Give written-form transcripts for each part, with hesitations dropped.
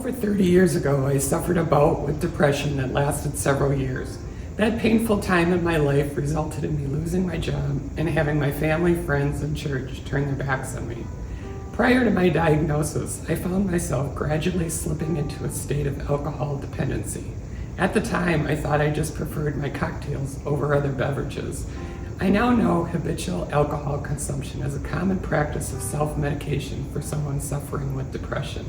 Over 30 years ago, I suffered a bout with depression that lasted several years. That painful time in my life resulted in me losing my job and having my family, friends, and church turn their backs on me. Prior to my diagnosis, I found myself gradually slipping into a state of alcohol dependency. At the time, I thought I just preferred my cocktails over other beverages. I now know habitual alcohol consumption is a common practice of self-medication for someone suffering with depression.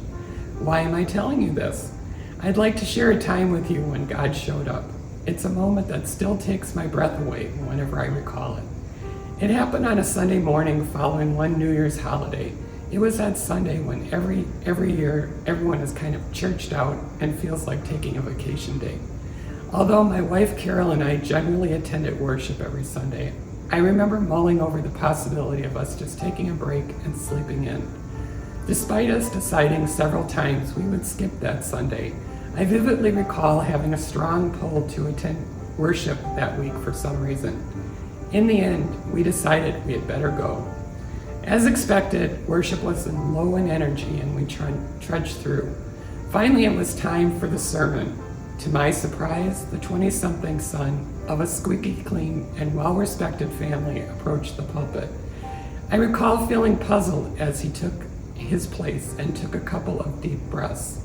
Why am I telling you this? I'd like to share a time with you when God showed up. It's a moment that still takes my breath away whenever I recall it. It happened on a Sunday morning following one New Year's holiday. It was that Sunday when every year everyone is kind of churched out and feels like taking a vacation day. Although my wife Carol and I generally attended worship every Sunday, I remember mulling over the possibility of us just taking a break and sleeping in. Despite us deciding several times we would skip that Sunday, I vividly recall having a strong pull to attend worship that week for some reason. In the end, we decided we had better go. As expected, worship was low in energy and we trudged through. Finally, it was time for the sermon. To my surprise, the 20-something son of a squeaky clean and well-respected family approached the pulpit. I recall feeling puzzled as he took his place and took a couple of deep breaths.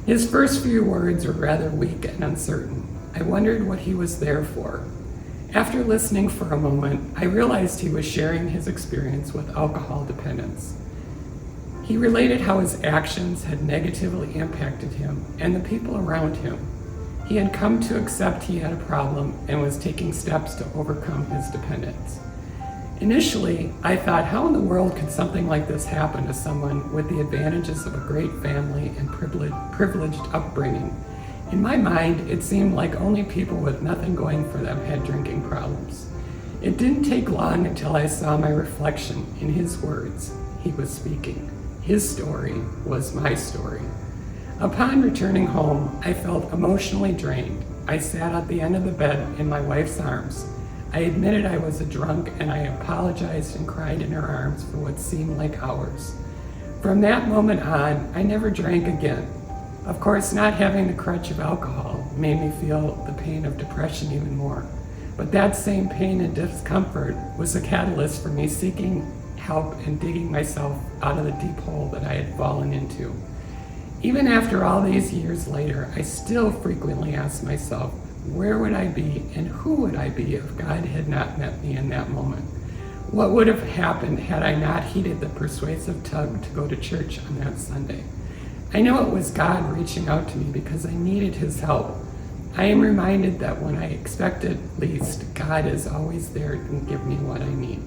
His first few words were rather weak and uncertain. I wondered what he was there for. After listening for a moment, I realized he was sharing his experience with alcohol dependence. He related how his actions had negatively impacted him and the people around him. He had come to accept he had a problem and was taking steps to overcome his dependence. Initially, I thought, how in the world could something like this happen to someone with the advantages of a great family and privileged upbringing? In my mind, it seemed like only people with nothing going for them had drinking problems. It didn't take long until I saw my reflection in his words. He was speaking. His story was my story. Upon returning home, I felt emotionally drained. I sat at the end of the bed in my wife's arms. I admitted I was a drunk and I apologized and cried in her arms for what seemed like hours. From that moment on, I never drank again. Of course, not having the crutch of alcohol made me feel the pain of depression even more. But that same pain and discomfort was a catalyst for me seeking help and digging myself out of the deep hole that I had fallen into. Even after all these years later, I still frequently ask myself, where would I be and who would I be if God had not met me in that moment? What would have happened had I not heeded the persuasive tug to go to church on that Sunday? I know it was God reaching out to me because I needed his help. I am reminded that when I expect it least, God is always there to give me what I need.